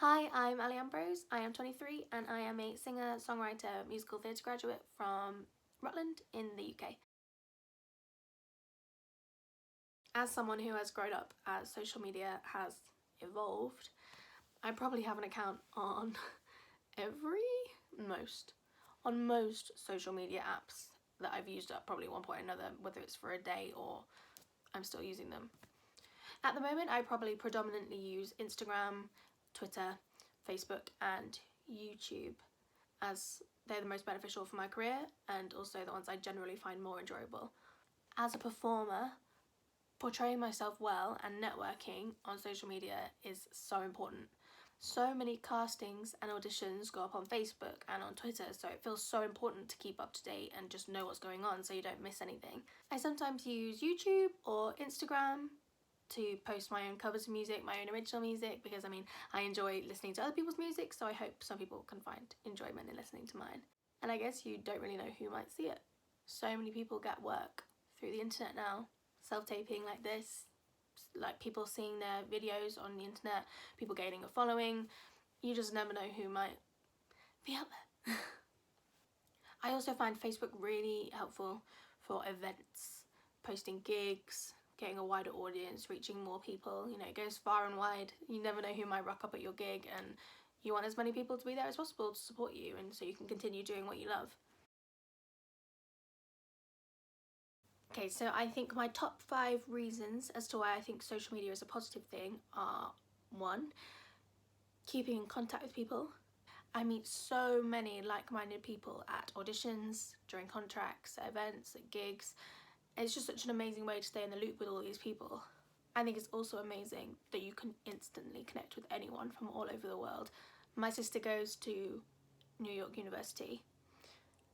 Hi, I'm Ambrose. I am 23 and I am a singer, songwriter, musical theatre graduate from Rutland in the UK. As someone who has grown up as social media has evolved, I probably have an account on most social media apps that I've used at probably one point or another, whether it's for a day or I'm still using them. At the moment, I probably predominantly use Instagram, Twitter, Facebook and YouTube, as they're the most beneficial for my career and also the ones I generally find more enjoyable. As a performer, portraying myself well and networking on social media is so important. So many castings and auditions go up on Facebook and on Twitter, so it feels so important to keep up to date and just know what's going on so you don't miss anything. I sometimes use YouTube or Instagram to post my own covers of music, my own original music, because I enjoy listening to other people's music, so I hope some people can find enjoyment in listening to mine. And I guess you don't really know who might see it. So many people get work through the internet now, self-taping like this, like people seeing their videos on the internet, people gaining a following. You just never know who might be out there. I also find Facebook really helpful for events, posting gigs, getting a wider audience, reaching more people. You know, it goes far and wide. You never know who might rock up at your gig, and you want as many people to be there as possible to support you and so you can continue doing what you love. Okay, so I think my top 5 reasons as to why I think social media is a positive thing are: 1, keeping in contact with people. I meet so many like-minded people at auditions, during contracts, at events, at gigs. It's just such an amazing way to stay in the loop with all these people. I think it's also amazing that you can instantly connect with anyone from all over the world. My sister goes to New York University,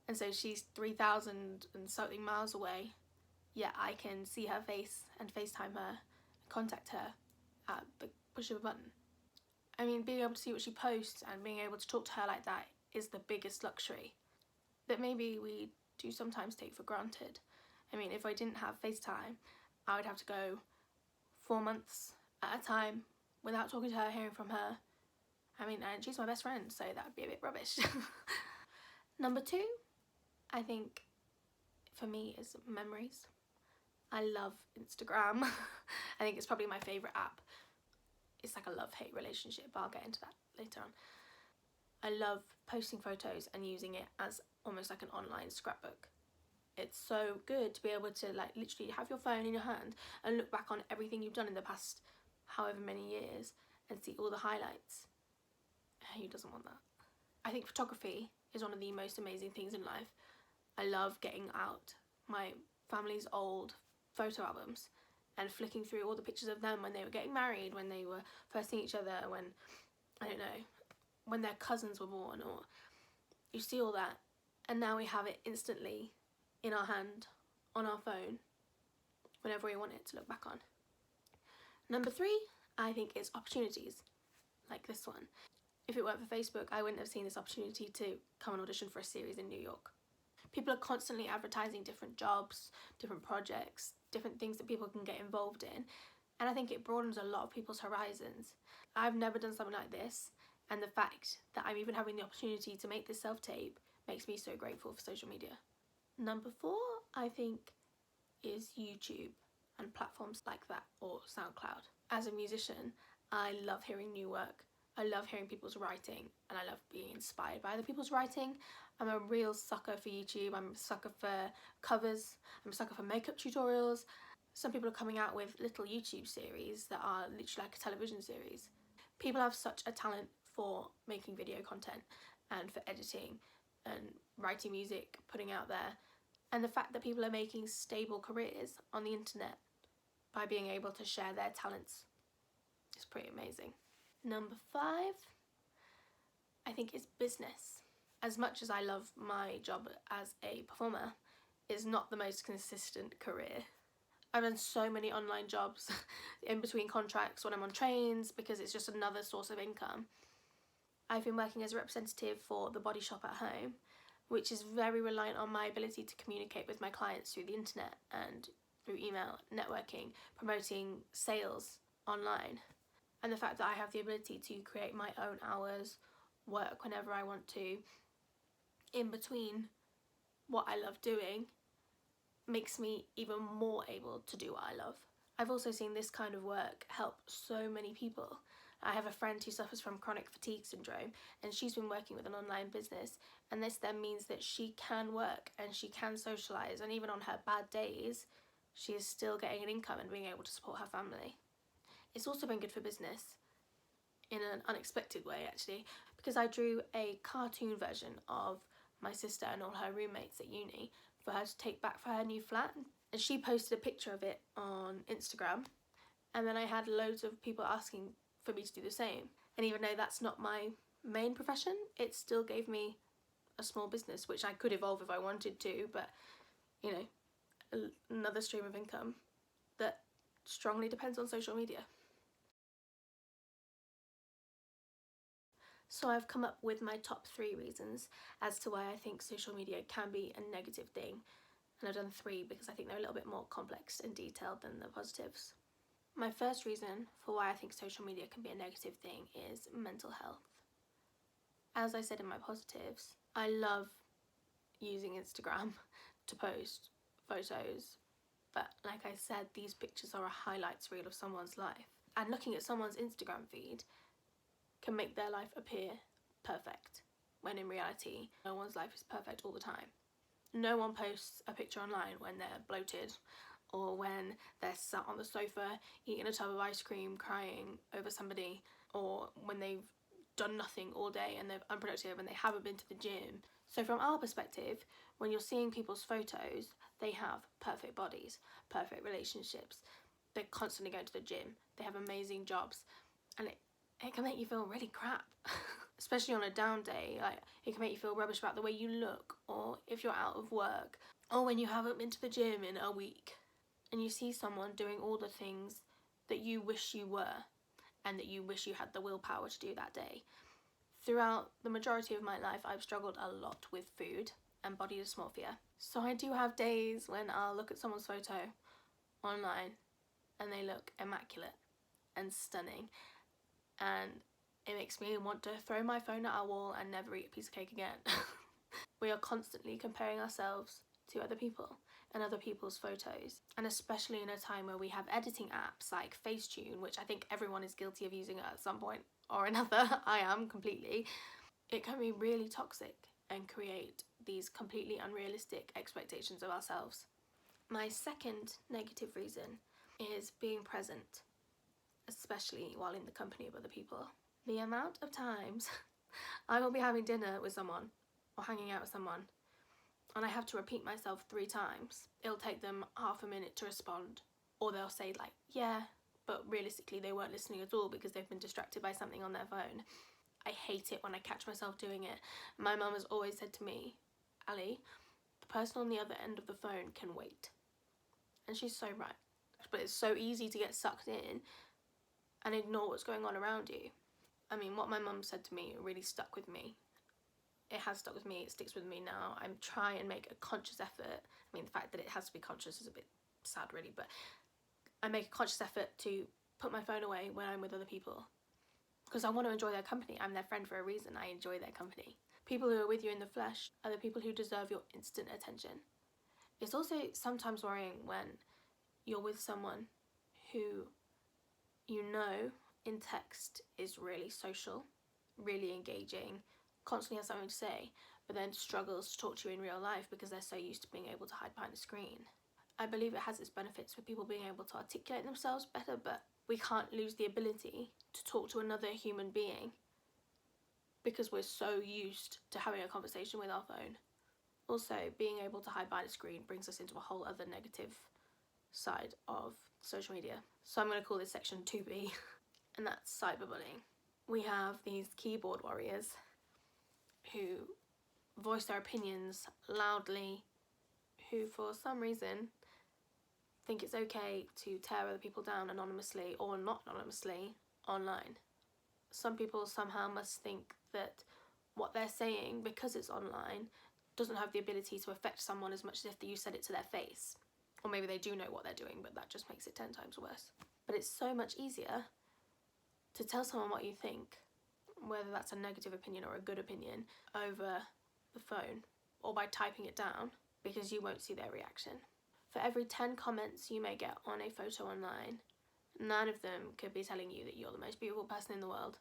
and so she's 3,000 and something miles away, yet I can see her face and FaceTime her and contact her at the push of a button. I mean, being able to see what she posts and being able to talk to her like that is the biggest luxury that maybe we do sometimes take for granted. I mean, if I didn't have FaceTime, I would have to go 4 months at a time without talking to her, hearing from her. I mean, and she's my best friend, so that would be a bit rubbish. Number 2, I think, for me, is memories. I love Instagram. I think it's probably my favourite app. It's like a love-hate relationship, but I'll get into that later on. I love posting photos and using it as almost like an online scrapbook. It's so good to be able to like literally have your phone in your hand and look back on everything you've done in the past however many years and see all the highlights. Who doesn't want that? I think photography is one of the most amazing things in life. I love getting out my family's old photo albums and flicking through all the pictures of them when they were getting married, when they were first seeing each other, when, I don't know, when their cousins were born, or you see all that, and now we have it instantly in our hand, on our phone, whenever we want it to look back on. Number 3, I think, is opportunities, like this one. If it weren't for Facebook, I wouldn't have seen this opportunity to come and audition for a series in New York. People are constantly advertising different jobs, different projects, different things that people can get involved in, and I think it broadens a lot of people's horizons. I've never done something like this, and the fact that I'm even having the opportunity to make this self-tape makes me so grateful for social media. Number 4, I think, is YouTube and platforms like that, or SoundCloud. As a musician, I love hearing new work. I love hearing people's writing, and I love being inspired by other people's writing. I'm a real sucker for YouTube. I'm a sucker for covers. I'm a sucker for makeup tutorials. Some people are coming out with little YouTube series that are literally like a television series. People have such a talent for making video content and for editing and writing music, putting out there. And the fact that people are making stable careers on the internet by being able to share their talents is pretty amazing. Number 5, I think, is business. As much as I love my job as a performer, it's not the most consistent career. I've done so many online jobs in between contracts when I'm on trains because it's just another source of income. I've been working as a representative for the body shop at home, which is very reliant on my ability to communicate with my clients through the internet and through email, networking, promoting sales online. And the fact that I have the ability to create my own hours, work whenever I want to, in between what I love doing, makes me even more able to do what I love. I've also seen this kind of work help so many people. I have a friend who suffers from chronic fatigue syndrome, and she's been working with an online business, and this then means that she can work and she can socialise, and even on her bad days she is still getting an income and being able to support her family. It's also been good for business in an unexpected way, actually, because I drew a cartoon version of my sister and all her roommates at uni for her to take back for her new flat, and she posted a picture of it on Instagram, and then I had loads of people asking for me to do the same. And even though that's not my main profession, it still gave me a small business, which I could evolve if I wanted to, but you know, another stream of income that strongly depends on social media. So I've come up with my top 3 reasons as to why I think social media can be a negative thing. And I've done 3 because I think they're a little bit more complex and detailed than the positives. My first reason for why I think social media can be a negative thing is mental health. As I said in my positives, I love using Instagram to post photos, but like I said, these pictures are a highlights reel of someone's life. And looking at someone's Instagram feed can make their life appear perfect, when in reality, no one's life is perfect all the time. No one posts a picture online when they're bloated, or when they're sat on the sofa eating a tub of ice cream crying over somebody, or when they've done nothing all day and they're unproductive and they haven't been to the gym. So from our perspective, when you're seeing people's photos, they have perfect bodies, perfect relationships, they're constantly going to the gym, they have amazing jobs, and it can make you feel really crap. Especially on a down day, like it can make you feel rubbish about the way you look, or if you're out of work, or when you haven't been to the gym in a week and you see someone doing all the things that you wish you were and that you wish you had the willpower to do that day. Throughout the majority of my life, I've struggled a lot with food and body dysmorphia. So I do have days when I'll look at someone's photo online and they look immaculate and stunning, and it makes me want to throw my phone at our wall and never eat a piece of cake again. We are constantly comparing ourselves to other people and other people's photos, and especially in a time where we have editing apps like Facetune, which I think everyone is guilty of using at some point or another. I am completely. It can be really toxic and create these completely unrealistic expectations of ourselves. My second negative reason is being present, especially while in the company of other people. The amount of times I will be having dinner with someone or hanging out with someone and I have to repeat myself 3 times. It'll take them half a minute to respond, or they'll say like, yeah, but realistically they weren't listening at all because they've been distracted by something on their phone. I hate it when I catch myself doing it. My mum has always said to me, Ali, the person on the other end of the phone can wait. And she's so right. But it's so easy to get sucked in and ignore what's going on around you. I mean, what my mum said to me really stuck with me. It has stuck with me, it sticks with me now. I'm trying and make a conscious effort. I mean, the fact that it has to be conscious is a bit sad really, but I make a conscious effort to put my phone away when I'm with other people, because I want to enjoy their company. I'm their friend for a reason. I enjoy their company. People who are with you in the flesh are the people who deserve your instant attention. It's also sometimes worrying when you're with someone who you know in text is really social, really engaging, constantly has something to say, but then struggles to talk to you in real life because they're so used to being able to hide behind a screen. I believe it has its benefits for people being able to articulate themselves better, but we can't lose the ability to talk to another human being because we're so used to having a conversation with our phone. Also, being able to hide behind a screen brings us into a whole other negative side of social media. So I'm going to call this section 2B, and that's cyberbullying. We have these keyboard warriors who voice their opinions loudly, who for some reason think it's okay to tear other people down anonymously or not anonymously online. Some people somehow must think that what they're saying, because it's online, doesn't have the ability to affect someone as much as if you said it to their face. Or maybe they do know what they're doing, but that just makes it 10 times worse. But it's so much easier to tell someone what you think, whether that's a negative opinion or a good opinion, over the phone or by typing it down, because you won't see their reaction. For every 10 comments you may get on a photo online, none of them could be telling you that you're the most beautiful person in the world.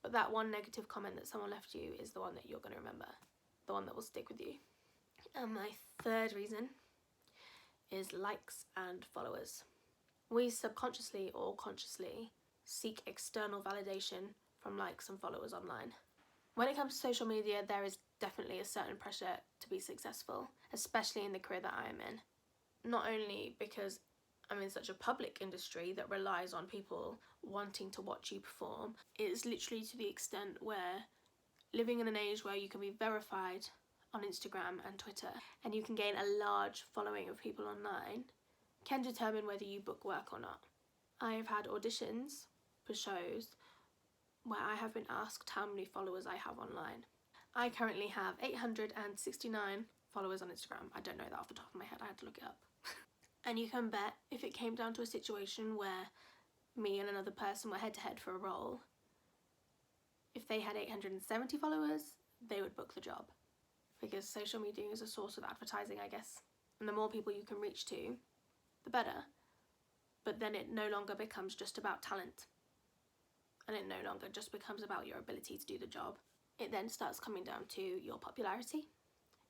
But that one negative comment that someone left you is the one that you're going to remember, the one that will stick with you. And my third reason is likes and followers. We subconsciously or consciously seek external validation from likes and followers online. When it comes to social media, there is definitely a certain pressure to be successful, especially in the career that I am in. Not only because I'm in such a public industry that relies on people wanting to watch you perform, it's literally to the extent where living in an age where you can be verified on Instagram and Twitter and you can gain a large following of people online can determine whether you book work or not. I have had auditions for shows where I have been asked how many followers I have online. I currently have 869 followers on Instagram. I don't know that off the top of my head, I had to look it up. And you can bet if it came down to a situation where me and another person were head to head for a role, if they had 870 followers, they would book the job. Because social media is a source of advertising, I guess. And the more people you can reach to, the better. But then it no longer becomes just about talent. And it no longer just becomes about your ability to do the job. It then starts coming down to your popularity,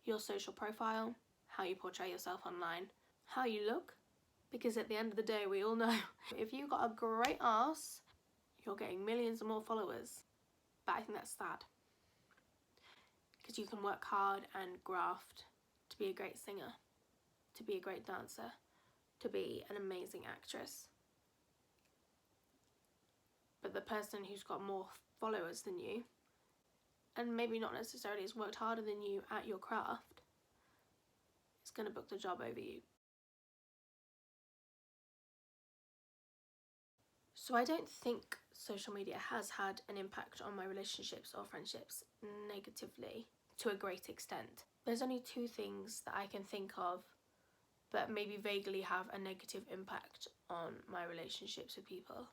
your social profile, how you portray yourself online, how you look. Because at the end of the day, we all know if you've got a great ass, you're getting millions of more followers. But I think that's sad. Because you can work hard and graft to be a great singer, to be a great dancer, to be an amazing actress. But the person who's got more followers than you, and maybe not necessarily has worked harder than you at your craft, is going to book the job over you. So I don't think social media has had an impact on my relationships or friendships negatively to a great extent. There's only two things that I can think of that maybe vaguely have a negative impact on my relationships with people.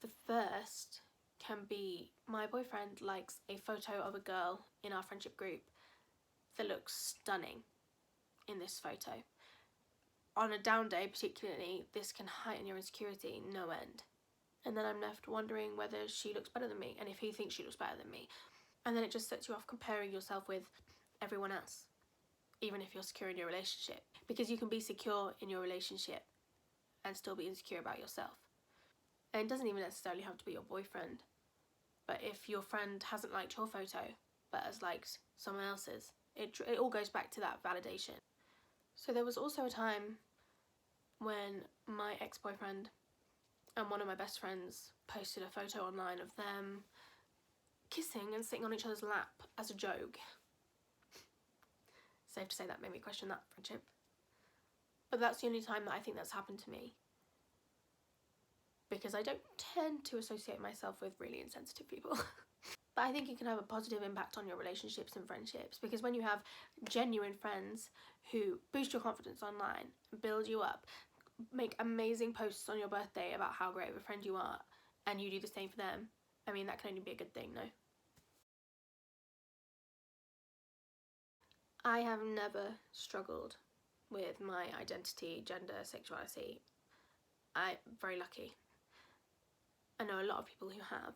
The first can be my boyfriend likes a photo of a girl in our friendship group that looks stunning in this photo. On a down day particularly, this can heighten your insecurity no end. And then I'm left wondering whether she looks better than me and if he thinks she looks better than me. And then it just sets you off comparing yourself with everyone else, even if you're secure in your relationship. Because you can be secure in your relationship and still be insecure about yourself. And it doesn't even necessarily have to be your boyfriend. But if your friend hasn't liked your photo but has liked someone else's, it all goes back to that validation. So there was also a time when my ex-boyfriend and one of my best friends posted a photo online of them kissing and sitting on each other's lap as a joke. Safe to say that made me question that friendship. But that's the only time that I think that's happened to me. Because I don't tend to associate myself with really insensitive people. But I think it can have a positive impact on your relationships and friendships, because when you have genuine friends who boost your confidence online, build you up, make amazing posts on your birthday about how great of a friend you are, and you do the same for them, I mean, that can only be a good thing, no? I have never struggled with my identity, gender, sexuality. I'm very lucky. I know a lot of people who have.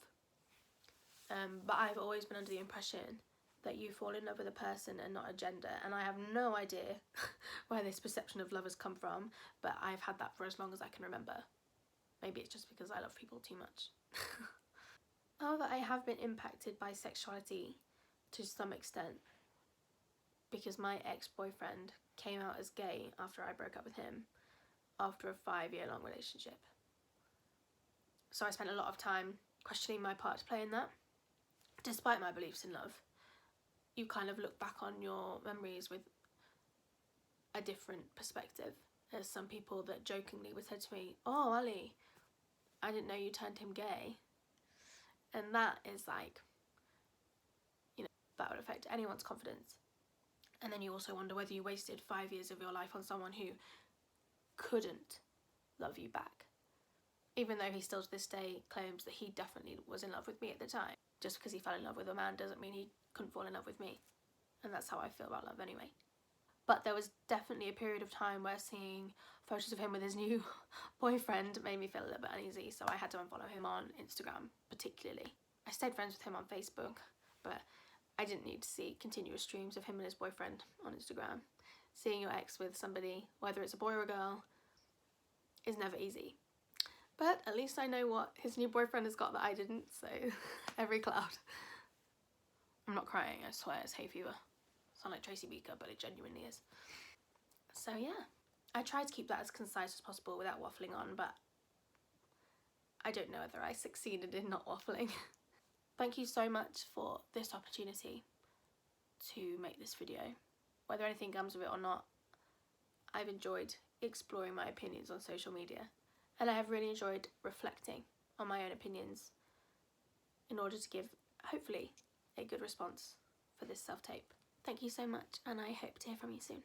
But I've always been under the impression that you fall in love with a person and not a gender, and I have no idea where this perception of love has come from, but I've had that for as long as I can remember. Maybe it's just because I love people too much. However, I have been impacted by sexuality to some extent, because my ex-boyfriend came out as gay after I broke up with him, after a 5-year-long relationship. So I spent a lot of time questioning my part to play in that. Despite my beliefs in love, you kind of look back on your memories with a different perspective. There's some people that jokingly would say to me, "Oh, Ali, I didn't know you turned him gay." And that is like, that would affect anyone's confidence. And then you also wonder whether you wasted 5 years of your life on someone who couldn't love you back. even though he still to this day claims that he definitely was in love with me at the time. Just because he fell in love with a man doesn't mean he couldn't fall in love with me. And that's how I feel about love anyway. But there was definitely a period of time where seeing photos of him with his new boyfriend made me feel a little bit uneasy, so I had to unfollow him on Instagram particularly. I stayed friends with him on Facebook, but I didn't need to see continuous streams of him and his boyfriend on Instagram. Seeing your ex with somebody, whether it's a boy or a girl, is never easy. But at least I know what his new boyfriend has got that I didn't, so every cloud. I'm not crying, I swear, it's hay fever. I sound like Tracy Beaker, but it genuinely is. So yeah, I tried to keep that as concise as possible without waffling on, but I don't know whether I succeeded in not waffling. Thank you so much for this opportunity to make this video. Whether anything comes of it or not, I've enjoyed exploring my opinions on social media, and I have really enjoyed reflecting on my own opinions in order to give, hopefully, a good response for this self-tape. Thank you so much, and I hope to hear from you soon.